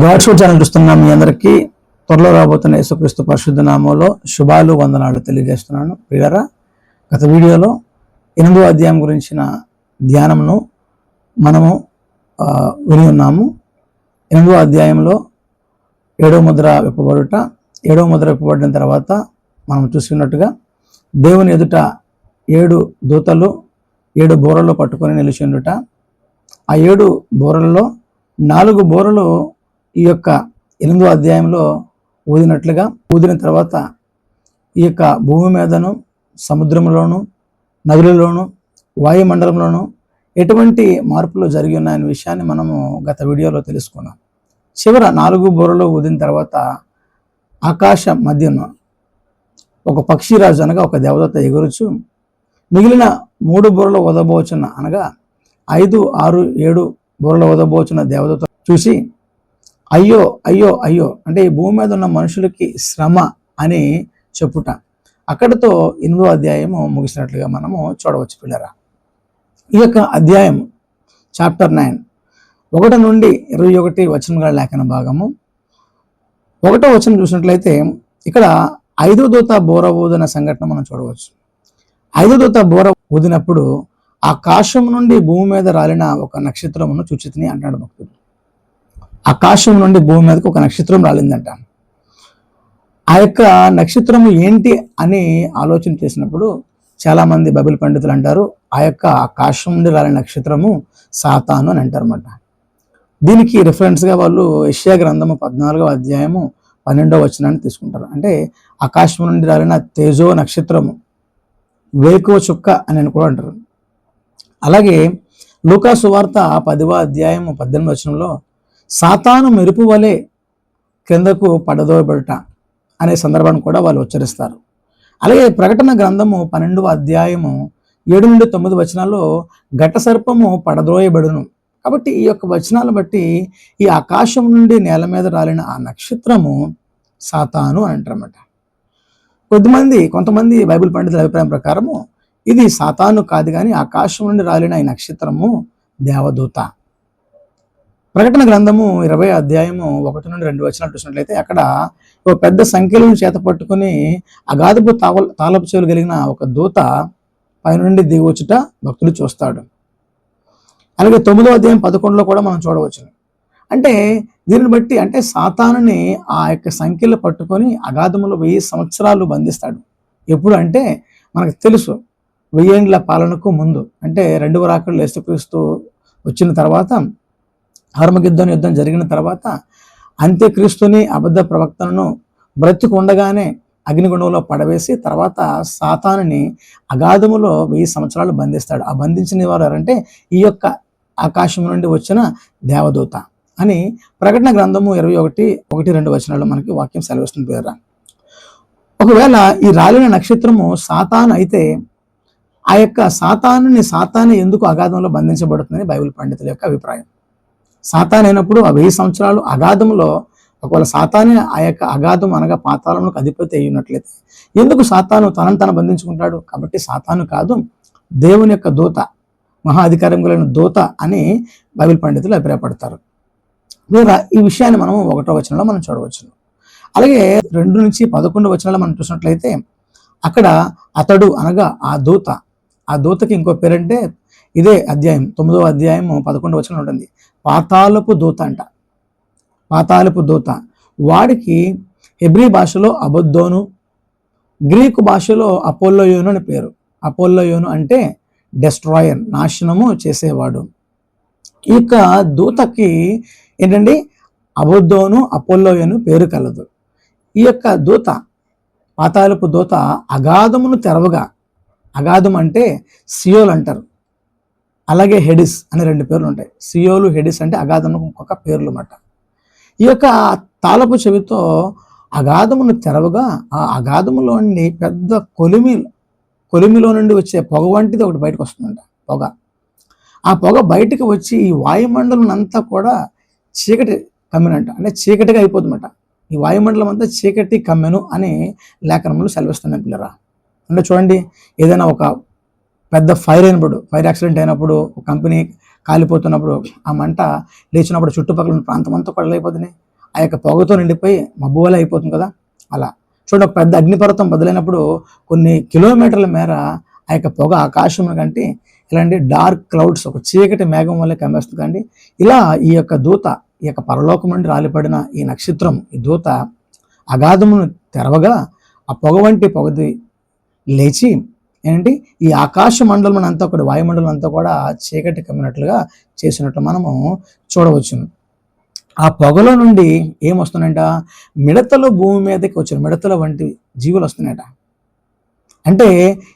God show channel చూస్తున్న మీ అందరికీ త్వరలో రాబోతున్న యేసుక్రీస్తు పరిశుద్ధ నామంలో శుభాలు వందనాలు తెలియజేస్తున్నాను. ప్రియులారా, గత వీడియోలో 8వ అధ్యాయం గురించిన ధ్యానంను మనము విని ఉన్నాము. 8వ అధ్యాయంలో 7వ ముద్ర విప్పబడుట, 7వ ముద్ర విప్పబడిన తర్వాత మనం చూసుకున్నట్టుగా దేవుని ఎదుట 7 దూతలు 7 బోరలు పట్టుకొని నిలిచి ఉండుట. ఆ 7 బోరలలో 4 బోరలు ఈ యొక్క 8వ అధ్యాయంలో ఊదిన తర్వాత ఈ యొక్క భూమి మీదను, సముద్రంలోను, నదులలోను, వాయుమండలంలోను ఎటువంటి మార్పులు జరిగి ఉన్నాయనే విషయాన్ని మనము గత వీడియోలో తెలుసుకున్నాం. చివర 4 బోరలు ఊదిన తర్వాత ఆకాశ మధ్యన ఒక పక్షిరాజు అనగా ఒక దేవదూత ఎగురుచు మిగిలిన 3 బోరలు ఊదబోచున్న అనగా 5, 6, 7 బోరలు ఊదబోచున్న దేవదూత చూసి అయ్యో అయ్యో అయ్యో అంటే ఈ భూమి మీద ఉన్న మనుషులకి శ్రమ అని చెప్పుట. అక్కడితో 8వ అధ్యాయము ముగిసినట్లుగా మనము చూడవచ్చు. పిల్లరా, ఈ యొక్క అధ్యాయం చాప్టర్ 9 1 నుండి 21 వచనంగా లేఖన భాగము. 1వ వచనం చూసినట్లయితే ఇక్కడ 5వ దూత బోర ఊదిన సంఘటన మనం చూడవచ్చు. 5వ దూత బోర ఊదినప్పుడు ఆకాశం నుండి భూమి మీద రాలిన ఒక నక్షత్రమును చూచితిని అంటాడు భక్తుడు. ఆకాశం నుండి భూమి మీదకి ఒక నక్షత్రం రాలిందంట. ఆ యొక్క నక్షత్రము ఏంటి అని ఆలోచన చేసినప్పుడు చాలామంది బైబిల్ పండితులు అంటారు ఆ యొక్క ఆకాశం నుండి రాలిన నక్షత్రము సాతాను అని అంటారు అన్నమాట. దీనికి రిఫరెన్స్గా వాళ్ళు యెషయా గ్రంథము 14వ అధ్యాయము 12వ వచనాన్ని తీసుకుంటారు. అంటే ఆకాశం నుండి రాలిన తేజో నక్షత్రము, వేకువ చుక్క అని కూడా అంటారు. అలాగే లూకా సువార్త 10వ అధ్యాయము 18వ వచనంలో సాతాను మెరుపు వలె క్రిందకు పడదోయబడుట అనే సందర్భాన్ని కూడా వాళ్ళు ఉచ్చరిస్తారు. అలాగే ప్రకటన గ్రంథము 12వ అధ్యాయము 7 నుండి 9 వచనాల్లో ఘట సర్పము పడద్రోయబడును. కాబట్టి ఈ యొక్క వచనాలను బట్టి ఈ ఆకాశం నుండి నేల మీద రాలిన ఆ నక్షత్రము సాతాను అని అంటారన్నమాట. కొంతమంది బైబిల్ పండితుల అభిప్రాయం ప్రకారము ఇది సాతాను కాదు, కానీ ఆకాశం నుండి రాలిన ఈ నక్షత్రము దేవదూత. ప్రకటన గ్రంథము 20వ అధ్యాయము 1 నుండి 2 వచనాలు చూసినట్లయితే అక్కడ ఒక పెద్ద సంఖ్యలను చేత పట్టుకుని అగాధపు తాళపు చెవులు కలిగిన ఒక దూత పైనుండి దిగవచ్చుట భక్తులు చూస్తాడు. అలాగే 9వ అధ్యాయం 11లో కూడా మనం చూడవచ్చు. అంటే దీనిని బట్టి అంటే సాతానుని ఆ యొక్క సంఖ్యలు పట్టుకొని అగాధములో 1000 సంవత్సరాలు బంధిస్తాడు. ఎప్పుడు అంటే మనకు తెలుసు 1000 ఏండ్ల పాలనకు ముందు, అంటే 2వ రాకడలో యేసుక్రీస్తు వచ్చిన తర్వాత, హర్మగిద్దోను యుద్ధం జరిగిన తర్వాత అంత్యక్రీస్తుని అబద్ధ ప్రవక్తలను బ్రతికి ఉండగానే అగ్నిగుండంలో పడవేసి తర్వాత సాతానుని అగాధములో 1000 సంవత్సరాలు బంధిస్తాడు. ఆ బంధించిన వారు ఎవరంటే ఈ యొక్క ఆకాశం నుండి వచ్చిన దేవదూత అని ప్రకటన గ్రంథము 21:1-2 వచనాల్లో మనకి వాక్యం సెలవిస్తుంది. పేరా, ఒకవేళ ఈ రాలిన నక్షత్రము సాతాను అయితే ఆ యొక్క సాతాను ఎందుకు అగాధంలో బంధించబడుతుందని బైబిల్ పండితుల యొక్క అభిప్రాయం. సాతాను అయినప్పుడు ఆ 1000 సంవత్సరాలు అగాధంలో, ఒకవేళ సాతానే ఆ యొక్క అగాధం అనగా పాతాళంలోకి అధిపతి అయి ఉన్నట్లయితే ఎందుకు సాతాను తనను బంధించుకుంటాడు? కాబట్టి సాతాను కాదు, దేవుని యొక్క దూత, మహా అధికారం కలిగిన దూత అని బైబిల్ పండితులు అభిప్రాయపడతారు. ఈ విషయాన్ని మనం 1వ వచనంలో మనం చూడవచ్చు. అలాగే 2 నుంచి 11 వచనాలు మనం చూసినట్లయితే అక్కడ అతడు అనగా ఆ దూతకి ఇంకో పేరంటే ఇదే అధ్యాయం 9వ అధ్యాయము 11వ వచనం ఉంటుంది. పాతాళపు దూత అంట. పాతాళపు దూత, వాడికి హెబ్రీ భాషలో అబద్దోను, గ్రీకు భాషలో అపోల్లోయోను అని పేరు. అపోల్లోయోను అంటే డెస్ట్రాయర్, నాశనము చేసేవాడు. ఈ యొక్క దూతకి ఏంటండి అబద్దోను, అపోల్లోయోను పేరు కలదు. ఈ యొక్క దూత, పాతాళపు దూత అగాధమును తెరవగా, అగాధం అంటే సియోల్ అంటారు, అలాగే హెడిస్ అనే 2 పేర్లు ఉంటాయి. సియోలు, హెడిస్ అంటే అగాధము ఇంకొక పేర్లు అన్నమాట. ఈ యొక్క తాళపు చెవితో అగాధమును తెరవగా ఆ అగాధములో నుండి పెద్ద కొలిమిలో నుండి వచ్చే పొగ వంటిది ఒకటి బయటకు వస్తుందంట. ఆ పొగ బయటకు వచ్చి ఈ వాయుమండలం అంతా కూడా చీకటి కమ్మెనంట, అంటే చీకటిగా అయిపోతుందన్నమాట. ఈ వాయుమండలం అంతా చీకటి కమ్మెను అని లేఖనములు సెలవిస్తున్నాయి పిల్లరా. అంటే చూడండి, ఏదైనా ఒక పెద్ద ఫైర్ యాక్సిడెంట్ అయినప్పుడు, ఒక కంపెనీ కాలిపోతున్నప్పుడు ఆ మంట లేచినప్పుడు చుట్టుపక్కల ప్రాంతం అంతా కొడలైపోతున్నాయి. ఆ యొక్క పొగతో నిండిపోయి మబ్బు వలె అయిపోతుంది కదా, అలా చూడండి. ఒక పెద్ద అగ్నిపర్వతం బదులైనప్పుడు కొన్ని కిలోమీటర్ల మేర ఆ యొక్క పొగ ఆకాశం కంటే ఇలాంటి డార్క్ క్లౌడ్స్, ఒక చీకటి మేఘం వల్ల కమ్మేస్తుంది కండి. ఇలా ఈ యొక్క దూత, ఈ యొక్క పరలోకం నుండి రాలిపడిన ఈ నక్షత్రం, ఈ దూత అగాధమును తెరవగా ఆ పొగ వంటి పొగది లేచి ఏంటి ఈ ఆకాశ మండలం అంతా కూడా, వాయుమండలం అంతా కూడా చీకటి కమ్మినట్లుగా చేసినట్లు మనము చూడవచ్చును. ఆ పొగలో నుండి ఏమొస్తున్నాయంట, మిడతలు భూమి మీదకి వచ్చిన మిడతల వంటి జీవులు వస్తున్నాయట. అంటే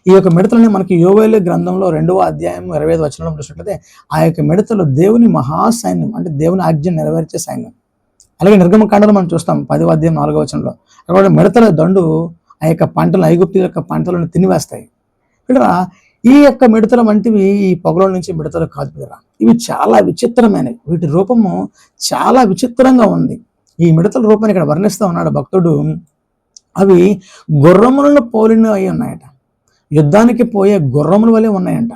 ఈ యొక్క మిడతలని మనకి యోవేలు గ్రంథంలో 2వ అధ్యాయం 25 వచనంలో చూసినట్లయితే ఆ యొక్క మిడతలు దేవుని మహాసైన్యం, అంటే దేవుని ఆజ్ఞ నెరవేర్చే సైన్యం. అలాగే నిర్గమకాండలో మనం చూస్తాం 10వ అధ్యాయం 4వ వచనంలో అక్కడ మిడతల దండు ఆ యొక్క పంటలు, ఐగుప్తు యొక్క పంటలను తినివేస్తాయి. ఇక్కడ ఈ యొక్క మిడతల వంటివి ఈ పొగలో నుంచి మిడతలు కాదు కదా, ఇవి చాలా విచిత్రమైనవి. వీటి రూపము చాలా విచిత్రంగా ఉంది. ఈ మిడతల రూపాన్ని ఇక్కడ వర్ణిస్తూ ఉన్నాడు భక్తుడు. అవి గుర్రములను పోలిన అయి ఉన్నాయట, యుద్ధానికి పోయే గుర్రముల వలె ఉన్నాయంట.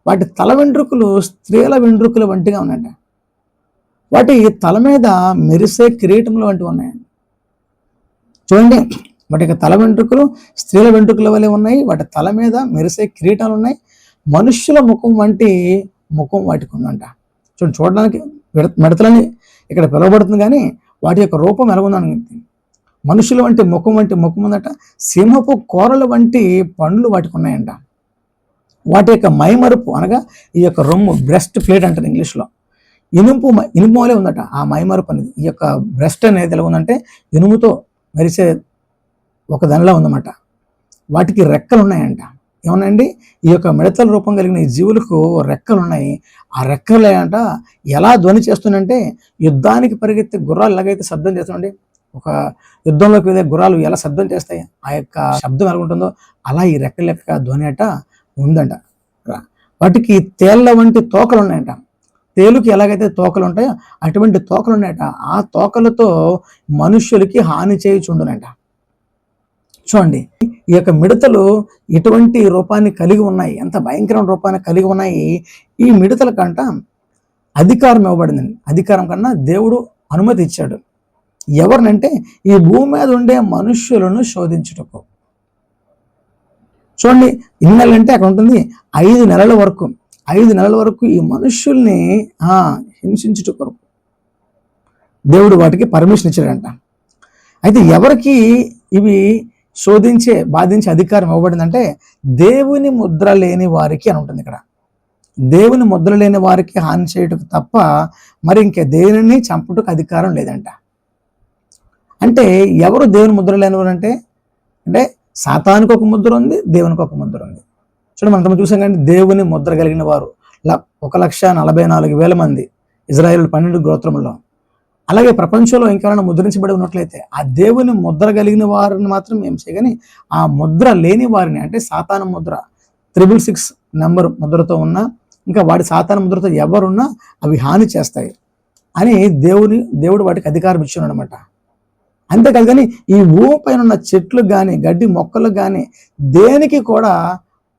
వాటి తల వెంట్రుకలు స్త్రీల వెంట్రుకల వంటిగా ఉన్నాయంట. వాటి తల మీద మెరిసే కిరీటములు వంటివి ఉన్నాయండి. చూడండి, వాటి యొక్క తల వెంట్రుకలు స్త్రీల వెంట్రుకల వలె ఉన్నాయి. వాటి తల మీద మెరిసే కిరీటాలు ఉన్నాయి. మనుష్యుల ముఖం వంటి ముఖం వాటికి ఉందంట. చూడడానికి మిడతలని ఇక్కడ పిలువబడుతుంది, కానీ వాటి యొక్క రూపం ఎలాగుందని, మనుషుల వంటి ముఖం ఉందట. సింహపు కోరల వంటి పండ్లు వాటికి ఉన్నాయంట. వాటి యొక్క మైమరుపు అనగా ఈ యొక్క రొమ్ము, బ్రెస్ట్ ప్లేట్ అంటారు ఇంగ్లీష్లో, ఇనుము వలె ఉందట ఆ మైమరుపు అనేది. ఈ యొక్క బ్రెస్ట్ అనేది ఎలా ఉందంటే ఇనుముతో మెరిసే ఒక దానిలా ఉందన్నమాట. వాటికి రెక్కలు ఉన్నాయంట. ఏమన్నాయండి, ఈ యొక్క మిడతల రూపం కలిగిన ఈ జీవులకు రెక్కలు ఉన్నాయి. ఆ రెక్కలు ఏంట ఎలా ధ్వని చేస్తుందంటే, యుద్ధానికి పరిగెత్తే గుర్రాలు ఎలాగైతే శబ్దం చేస్తుందండి, ఒక యుద్ధంలోకి వెళ్ళే గుర్రాలు ఎలా శబ్దం చేస్తాయి, ఆ యొక్క శబ్దం ఎలా ఉంటుందో అలా ఈ రెక్కల యొక్క ధ్వని అట ఉందంట. వాటికి తేళ్ల వంటి తోకలు ఉన్నాయంట. తేలుకి ఎలాగైతే తోకలు ఉంటాయో అటువంటి తోకలు ఉన్నాయట. ఆ తోకలతో మనుష్యులకి హాని చేయుచుండునంట. చూడండి, ఈ యొక్క మిడతలు ఇటువంటి రూపాన్ని కలిగి ఉన్నాయి, ఎంత భయంకరమైన రూపాన్ని కలిగి ఉన్నాయి. ఈ మిడతల కంట అధికారం ఇవ్వబడిందండి. అధికారం కన్నా దేవుడు అనుమతి ఇచ్చాడు. ఎవరినంటే ఈ భూమి మీద ఉండే మనుష్యులను శోధించుటకు. చూడండి, ఇన్ని నెలలు అంటే అక్కడ ఉంటుంది 5 నెలల వరకు. 5 నెలల వరకు ఈ మనుష్యుల్ని హింసించుట కొరకు దేవుడు వాటికి పర్మిషన్ ఇచ్చాడంట. అయితే ఎవరికి ఇవి బాధించే అధికారం ఇవ్వబడిందంటే దేవుని ముద్ర లేని వారికి అని ఉంటుంది ఇక్కడ. దేవుని ముద్ర లేని వారికి హాని చేయటకు తప్ప మరి ఇంకే దేనిని చంపుటకు అధికారం లేదంట. అంటే ఎవరు దేవుని ముద్ర లేనివారు అంటే సాతానికి ఒక ముద్ర ఉంది, దేవునికి ఒక ముద్ర ఉంది. చూడండి, మనం చూసాం కానీ దేవుని ముద్ర కలిగిన వారు 1,44,000 మంది ఇజ్రాయేల్ 12 గోత్రముల్లో. అలాగే ప్రపంచంలో ఇంకెవరైనా ముద్రించబడి ఉన్నట్లయితే ఆ దేవుని ముద్ర కలిగిన వారిని మాత్రం ఏం చేయగాని, ఆ ముద్ర లేని వారిని అంటే సాతాను ముద్ర 666 నెంబర్ ముద్రతో ఉన్నా, ఇంకా వాడి సాతాను ముద్రతో ఎవరున్నా అవి హాని చేస్తాయి అని దేవుడు వాటికి అధికారం ఇచ్చాడు అనమాట. అంతేకాదు కానీ ఈ భూమి పైన ఉన్న చెట్లు కానీ గడ్డి మొక్కలకు కానీ దేనికి కూడా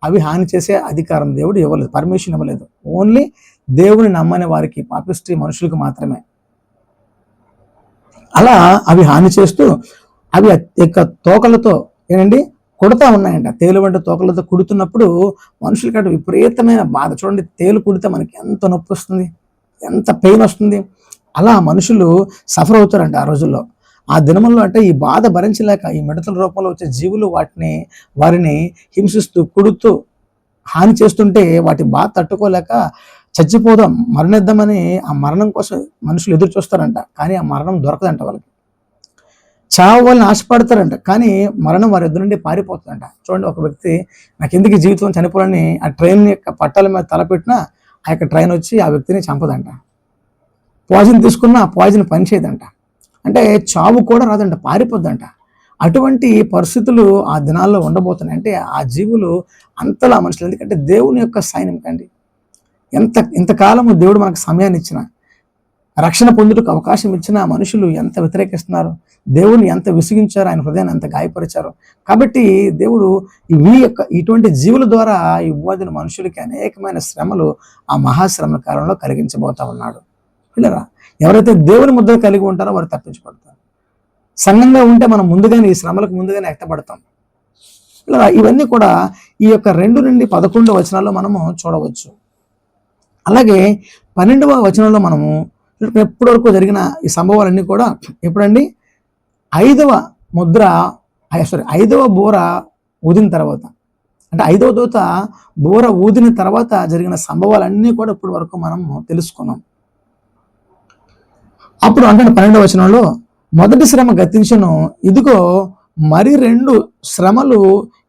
అవి హాని చేసే అధికారం దేవుడు ఇవ్వలేదు, పర్మిషన్ ఇవ్వలేదు. ఓన్లీ దేవుని నమ్మని వారికి, పాపిష్టి మనుషులకు మాత్రమే. అలా అవి హాని చేస్తూ అవి యొక్క తోకలతో కుడతా ఉన్నాయంట. తేలు వంటి తోకలతో కుడుతున్నప్పుడు మనుషులకి అటు విపరీతమైన బాధ. చూడండి, తేలు కుడితే మనకి ఎంత నొప్పి వస్తుంది, ఎంత పెయిన్ వస్తుంది. అలా మనుషులు సఫర్ అవుతారంట ఆ రోజుల్లో. ఆ దినముల్లో అంటే ఈ బాధ భరించలేక ఈ మిడతల రూపంలో వచ్చే జీవులు వారిని హింసిస్తూ కుడుతూ హాని చేస్తుంటే వాటి బాధ తట్టుకోలేక చచ్చిపోదాం, మరణిద్దామని ఆ మరణం కోసం మనుషులు ఎదురు చూస్తారంట. కానీ ఆ మరణం దొరకదంట వాళ్ళకి. చావు వాళ్ళని ఆశపడతారంట, కానీ మరణం వారి ఎదురు నుండి పారిపోతుందంట. చూడండి, ఒక వ్యక్తి నాకు ఎందుకు ఈ జీవితం చనిపోవాలని ఆ ట్రైన్ యొక్క పట్టాల మీద తలపెట్టినా ఆ యొక్క ట్రైన్ వచ్చి ఆ వ్యక్తిని చంపదంట. పాయిజన్ తీసుకున్నా ఆ పాయిజన్ పనిచేయదంట. అంటే చావు కూడా రాదంట, పారిపోద్దంట. అటువంటి పరిస్థితులు ఆ దినాల్లో ఉండబోతున్నాయి. అంటే ఆ జీవులు అంతలా మనుషులు, ఎందుకంటే దేవుని యొక్క సైన్యం కండి. ఇంతకాలము దేవుడు మనకు సమయాన్ని ఇచ్చిన, రక్షణ పొందుటకు అవకాశం ఇచ్చిన మనుషులు ఎంత వ్యతిరేకిస్తున్నారు, దేవుడిని ఎంత విసిగించారు, ఆయన హృదయాన్ని ఎంత గాయపరిచారు. కాబట్టి దేవుడు ఇటువంటి జీవుల ద్వారా ఈ భూమిన మనుషులకి అనేకమైన శ్రమలు ఆ మహాశ్రమల కాలంలో కలిగించబోతా ఉన్నాడు. పిల్లరా, ఎవరైతే దేవుని ముద్ర కలిగి ఉంటారో వారు తప్పించబడతారు. సంఘంగా ఉంటే మనం ముందుగానే ఈ శ్రమలకు ముందుగానే ఎత్తపడతాం. పిల్లరా, ఇవన్నీ కూడా ఈ యొక్క 2 నుండి 11 వచనాల్లో మనము చూడవచ్చు. అలాగే 12వ వచనంలో మనము ఎప్పటి వరకు జరిగిన ఈ సంభవాలన్నీ కూడా ఎప్పుడండి 5వ ముద్ర 5వ బూర ఊదిన తర్వాత, అంటే 5వ దూత బూర ఊదిన తర్వాత జరిగిన సంభవాలన్నీ కూడా ఇప్పటి వరకు మనము తెలుసుకున్నాం. అప్పుడు అంటే 12వ వచనంలో మొదటి శ్రమ గతించును, ఇదిగో మరి 2 శ్రమలు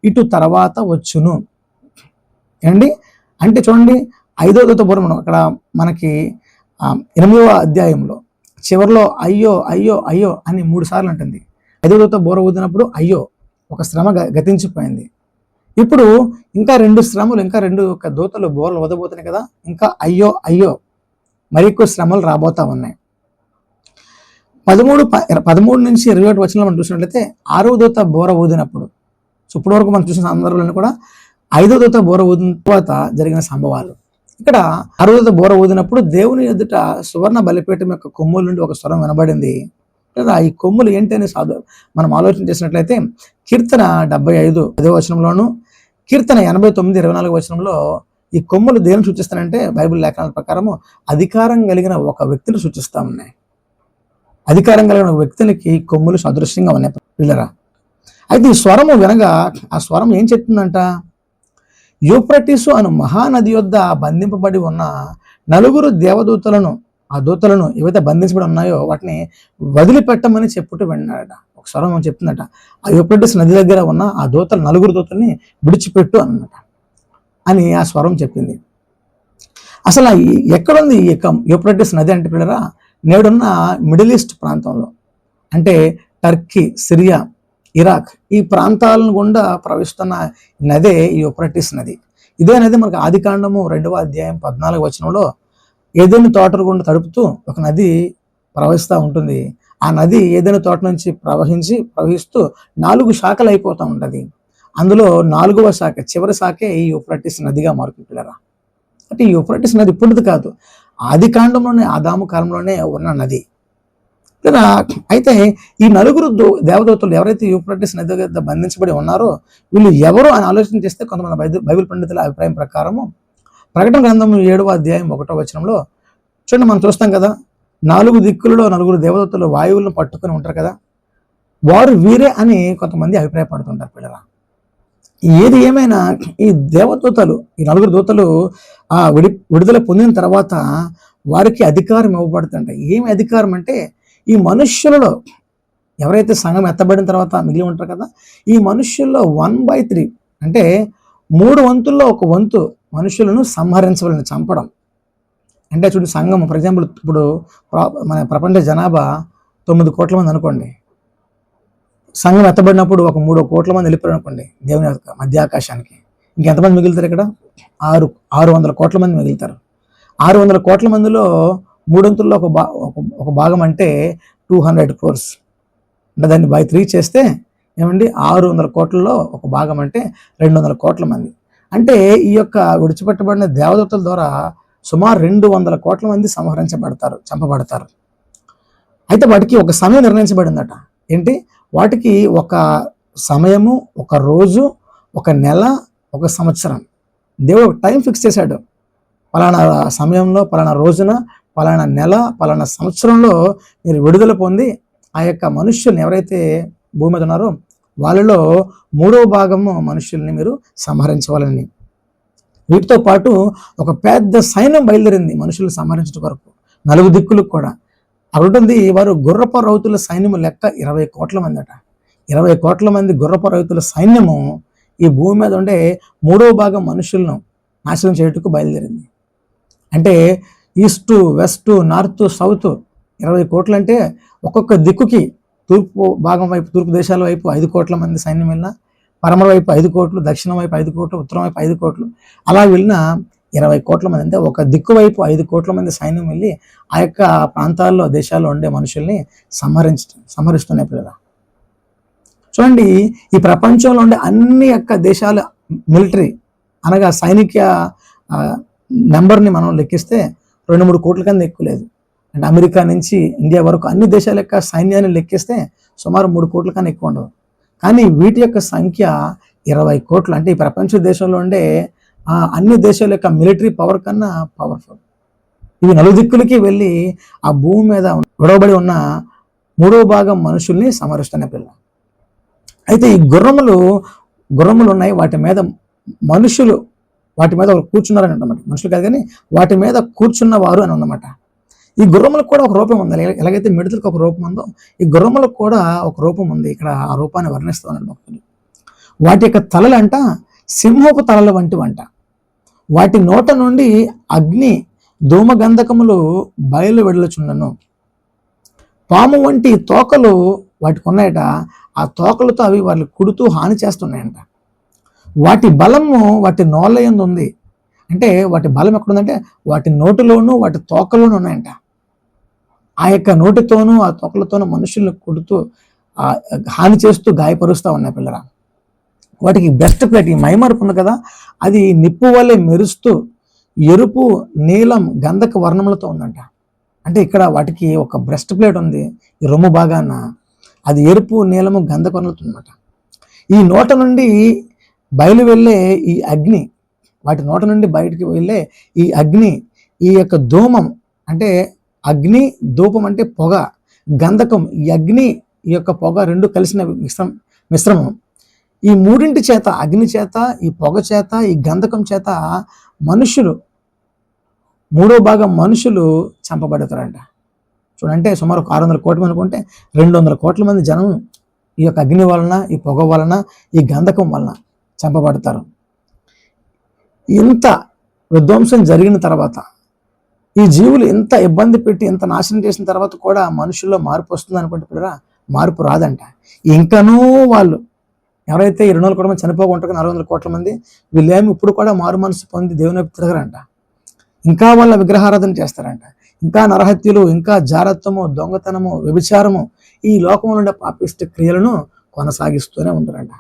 ఇటు తర్వాత వచ్చును. ఏమండి, అంటే చూడండి 5వ దూత బూర అక్కడ మనకి 8వ అధ్యాయంలో చివరిలో అయ్యో అయ్యో అయ్యో అని 3 సార్లు అంటుంది. 5వ దూత బూర ఊదినప్పుడు అయ్యో, ఒక శ్రమ గతించిపోయింది. ఇప్పుడు ఇంకా 2 శ్రమలు, ఇంకా 2 దూతలు బోర్లు వదబోతున్నాయి కదా, ఇంకా అయ్యో అయ్యో మరి ఎక్కువ శ్రమలు రాబోతా ఉన్నాయి. 13 నుంచి 21 వచనంలో మనం చూసినట్లయితే 6వ దూత బోర ఊదినప్పుడు, సో ఇప్పటి వరకు మనం చూసిన సందర్భాలను కూడా 5వ దూత బోర ఊదిన తర్వాత జరిగిన సంభవాలు. ఇక్కడ 6వ దూత బోర ఊదినప్పుడు దేవుని ఎదుట సువర్ణ బలిపీఠం యొక్క కొమ్ముల నుండి ఒక స్వరం వినబడింది. లేదా ఈ కొమ్ములు ఏంటి అని మనం ఆలోచన చేసినట్లయితే కీర్తన 75 10వ వచనంలోను, కీర్తన 89 24వ వచనంలో ఈ కొమ్ములు దేని సూచిస్తానంటే బైబిల్ లేఖనాల ప్రకారము అధికారం కలిగిన ఒక వ్యక్తిని సూచిస్తా ఉన్నాయి. అధికారం కలిగిన వ్యక్తులకి కొమ్ములు సదృశ్యంగా ఉన్నాయి పిల్లరా. అయితే ఈ స్వరము వినగా ఆ స్వరం ఏం చెప్తుందంట, యూఫ్రటీసు అను మహానది యొద్ద బంధింపబడి ఉన్న 4 దేవదూతలను, ఆ దూతలను ఏవైతే బంధించబడి ఉన్నాయో వాటిని వదిలిపెట్టమని చెప్పుతూ విన్నాడట. ఒక స్వరం చెప్తుందట, ఆ యూఫ్రటీస్ నది దగ్గర ఉన్న ఆ దూతలు 4 దూతల్ని విడిచిపెట్టు అన్నమాట అని ఆ స్వరం చెప్పింది. అసలు ఎక్కడుంది ఈ యూఫ్రటీస్ నది అంటే పిల్లరా, నేడున్న మిడిల్ ఈస్ట్ ప్రాంతంలో, అంటే టర్కీ, సిరియా, ఇరాక్ ఈ ప్రాంతాలను గుండా ప్రవహిస్తున్న నదే ఈ యూఫ్రటీస్ నది. ఇదే నది మనకు ఆదికాండము 2వ అధ్యాయం 14వ వచనంలో ఏదైనా తోటలు గుండా తడుపుతూ ఒక నది ప్రవహిస్తూ ఉంటుంది. ఆ నది ఏదైనా తోట నుంచి ప్రవహిస్తూ 4 శాఖలు అయిపోతూ ఉంటుంది. అందులో 4వ శాఖ, చివరి శాఖే ఈ యూఫ్రటీస్ నదిగా మారుతుంటారా. అంటే ఈ యూఫ్రటీస్ నది ఇప్పుడుది కాదు, ఆది కాండంలోనే, ఆదాము కాలంలోనే ఉన్న నది. లేదా అయితే ఈ 4 దేవదూతలు ఎవరైతే యూఫ్రటీస్ నది దగ్గర బంధించబడి ఉన్నారో వీళ్ళు ఎవరు అని ఆలోచన చేస్తే కొంతమంది బైబిల్ పండితుల అభిప్రాయం ప్రకారము ప్రకటన గ్రంథం 7వ అధ్యాయం 1వ వచనంలో చూడండి, మనం చూస్తాం కదా, 4 దిక్కులలో 4 దేవదూతలు వాయువులను పట్టుకొని ఉంటారు కదా, వారు వీరే అని కొంతమంది అభిప్రాయపడుతుంటారు పిల్లరా. ఏది ఏమైనా ఈ దేవదూతలు, ఈ 4 దూతలు విడుదల పొందిన తర్వాత వారికి అధికారం ఇవ్వబడుతుంటాయి. ఏమి అధికారం అంటే, ఈ మనుష్యులలో ఎవరైతే సంఘం ఎత్తబడిన తర్వాత మిగిలి ఉంటారు కదా, ఈ మనుష్యుల్లో 1/3 అంటే 3 వంతుల్లో 1 వంతు మనుషులను సంహరించవాలని, చంపడం. అంటే చూడండి, సంఘం ఫర్ ఎగ్జాంపుల్ ఇప్పుడు మన ప్రపంచ జనాభా 9 కోట్ల మంది అనుకోండి. సంఘం ఎత్తబడినప్పుడు ఒక 3 కోట్ల మంది వెళ్ళిపోయారు అనుకోండి దేవుని యొక్క మధ్యాకాశానికి. ఇంకెంతమంది మిగులుతారు ఇక్కడ? 600 కోట్ల మంది మిగులుతారు. 600 కోట్ల మందిలో 3 వంతుల్లో ఒక భాగం అంటే 200 crores. అంటే దాన్ని బై 3 చేస్తే ఏమండి 600 కోట్లలో ఒక భాగం అంటే 200 కోట్ల మంది. అంటే ఈ యొక్క విడిచిపెట్టబడిన దేవదూతల ద్వారా సుమారు 200 కోట్ల మంది సంహరించబడతారు, చంపబడతారు. అయితే వాటికి ఒక సమయం నిర్ణయించబడిందట. ఏంటి? వాటికి ఒక సమయము, ఒక రోజు, ఒక నెల, ఒక సంవత్సరం దేవుడు ఒక టైం ఫిక్స్ చేశాడు. పలానా సమయంలో, పలానా రోజున, పలానా నెల, పలానా సంవత్సరంలో మీరు విడుదల పొంది ఆ యొక్క మనుష్యుల్ని ఎవరైతే భూమి మీద ఉన్నారో వాళ్ళలో 3వ భాగము మనుష్యుల్ని మీరు సంహరించవాలని. వీటితో పాటు ఒక పెద్ద సైన్యం బయలుదేరింది మనుషులను సంహరించడం వరకు 4 దిక్కులకు కూడా. అక్కడ ఉంటుంది, వారు గుర్రపు రౌతుల సైన్యము లెక్క 20 కోట్ల మంది అట. 20 కోట్ల మంది గుర్రపు రౌతుల సైన్యము ఈ భూమి మీద ఉండే 3వ భాగం మనుషులను నాశనం చేయటకు బయలుదేరింది. అంటే ఈస్టు, వెస్టు, నార్త్, సౌత్ 20 కోట్లు అంటే ఒక్కొక్క దిక్కుకి తూర్పు భాగం వైపు, తూర్పు దేశాల వైపు 5 కోట్ల మంది సైన్యం వెళ్ళినా, పడమర వైపు 5 కోట్లు, దక్షిణం వైపు 5 కోట్లు, ఉత్తరం వైపు 5 కోట్లు, అలా వెళ్ళిన 20 కోట్ల మంది. అంటే ఒక దిక్కు వైపు 5 కోట్ల మంది సైన్యం వెళ్ళి ఆ యొక్క ప్రాంతాల్లో, దేశాల్లో ఉండే మనుషుల్ని సంహరిస్తున్నాయి పిల్లలు. చూడండి, ఈ ప్రపంచంలో ఉండే అన్ని యొక్క దేశాల మిలిటరీ అనగా సైనిక నెంబర్ని మనం లెక్కిస్తే 2-3 కోట్ల కన్నా ఎక్కువ లేదు. అంటే అమెరికా నుంచి ఇండియా వరకు అన్ని దేశాల యొక్క సైన్యాన్ని లెక్కిస్తే సుమారు 3 కోట్ల కన్నా ఎక్కువ ఉండదు. కానీ వీటి యొక్క సంఖ్య 20 కోట్లు. అంటే ఈ ప్రపంచ దేశంలో ఉండే అన్ని దేశాల యొక్క మిలిటరీ పవర్ కన్నా పవర్ఫుల్. ఇవి నలుదిక్కులకి వెళ్ళి ఆ భూమి మీద విడవబడి ఉన్న 3వ భాగం మనుషుల్ని సమరుస్తున్న పిల్ల. అయితే ఈ గుర్రములు ఉన్నాయి, వాటి మీద మనుషులు వాటి మీద కూర్చున్నారని అన్నమాట. మనుషులు కాదు కానీ వాటి మీద కూర్చున్నవారు అని ఉందన్నమాట. ఈ గుర్రములకు కూడా ఒక రూపం ఉంది. ఎలాగైతే మిడతలకు ఒక రూపం ఉందో ఈ గుర్రములకు కూడా ఒక రూపం ఉంది. ఇక్కడ ఆ రూపాన్ని వర్ణిస్తున్నాడు భక్తులు. వాటి యొక్క తలలంట సింహపు తలల వంటివంట. వాటి నోట నుండి అగ్ని ధూమగంధకములు బయలు వెడలుచుండను. పాము వంటి తోకలు వాటికి ఉన్నాయట. ఆ తోకలతో అవి వాళ్ళు కుడుతూ హాని చేస్తున్నాయంట. వాటి బలము వాటి నోళ్ళ యందు ఉంది. అంటే వాటి బలం ఎక్కడుందంటే వాటి నోటిలోనూ వాటి తోకలోనూ ఉన్నాయంట. ఆ యొక్క నోటితోనూ ఆ తోకలతోనూ మనుషుల్ని కుడుతూ హాని చేస్తూ గాయపరుస్తూ ఉన్నాయి పిల్లరా. వాటికి బెస్ట్ ప్లేట్ ఈ మైమరుపు ఉంది కదా, అది నిప్పు వల్లే మెరుస్తూ ఎరుపు నీలం గంధక వర్ణములతో ఉందంట. అంటే ఇక్కడ వాటికి ఒక బ్రెస్ట్ ప్లేట్ ఉంది ఈ రొమ్ము భాగాన, అది ఎరుపు నీలము గంధక వర్ణంతో అనమాట. ఈ నోట నుండి బయలు వెళ్ళే ఈ అగ్ని, వాటి నోట నుండి బయటికి వెళ్ళే ఈ అగ్ని, ఈ యొక్క ధూమం అంటే అగ్ని, ధూపం అంటే పొగ, గంధకం, ఈ అగ్ని ఈ యొక్క పొగ రెండు కలిసిన మిశ్రమం. ఈ మూడింటి చేత, అగ్ని చేత, ఈ పొగ చేత, ఈ గంధకం చేత మనుషులు 3వ భాగం మనుషులు చంపబడతారంట. చూడంటే సుమారు 600 కోట్ల అనుకుంటే 200 కోట్ల మంది జనం ఈ యొక్క అగ్ని వలన, ఈ పొగ వలన, ఈ గంధకం వలన చంపబడతారు. ఇంత విధ్వంసం జరిగిన తర్వాత, ఈ జీవులు ఎంత ఇబ్బంది పెట్టి ఎంత నాశనం చేసిన తర్వాత కూడా మనుషుల్లో మార్పు వస్తుంది అనుకుంటే పిల్లరా, మార్పు రాదంట. ఇంకనూ వాళ్ళు ఎవరైతే 200 కోట్ల మంది చనిపోకుంటారో 400 కోట్ల మంది, వీళ్ళేమి ఇప్పుడు కూడా మారు మనసు పొంది దేవుని వైపు తిరగరంట. ఇంకా వాళ్ళ విగ్రహారాధన చేస్తారంట. ఇంకా నరహత్యలు, ఇంకా జారత్వము, దొంగతనము, వ్యభిచారము, ఈ లోకంలో ఉండే పాపిష్టి క్రియలను కొనసాగిస్తూనే ఉంటారంట.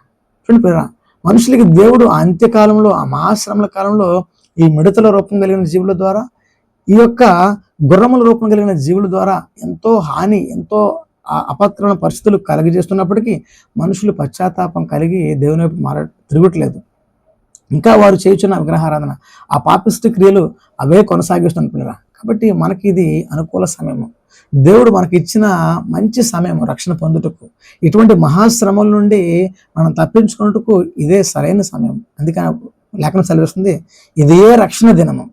చూడండి పిల్లరా, మనుషులకి దేవుడు ఆ అంత్యకాలంలో, ఆ మహాశ్రమల కాలంలో ఈ మిడతల రూపం కలిగిన జీవుల ద్వారా, ఈ యొక్క గుర్రముల రూపం కలిగిన జీవుల ద్వారా ఎంతో హాని, ఎంతో అపత్రమైన పరిస్థితులు కలిగజేస్తున్నప్పటికీ మనుషులు పశ్చాత్తాపం కలిగి దేవుని వైపు తిరగట్లేదు. ఇంకా వారు చేయుచున్న విగ్రహారాధన, ఆ పాపిష్టి క్రియలు అవే కొనసాగిస్తున్న పిల్లరా. కాబట్టి మనకి ఇది అనుకూల సమయము, దేవుడు మనకి ఇచ్చిన మంచి సమయము రక్షణ పొందుటకు. ఇటువంటి మహాశ్రమల నుండి మనం తప్పించుకున్నట్టుకు ఇదే సరైన సమయం. అందుకని లేఖనం సెలవిస్తుంది, ఇదే రక్షణ దినము.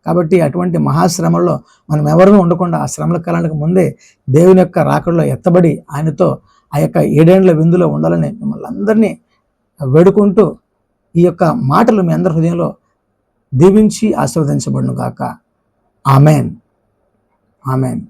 కాబట్టి అటువంటి మహాశ్రమల్లో మనం ఎవరినూ ఉండకుండా ఆ శ్రమల కాలానికి ముందే దేవుని యొక్క రాకడలో ఎత్తబడి ఆయనతో ఆ యొక్క 7 ఏండ్ల విందులో ఉండాలని మిమ్మల్ని అందరినీ వేడుకుంటూ ఈ యొక్క మాటలు మీ అందరి హృదయంలో దీవించి ఆశీర్వదించబడును గాక. Amen, amen.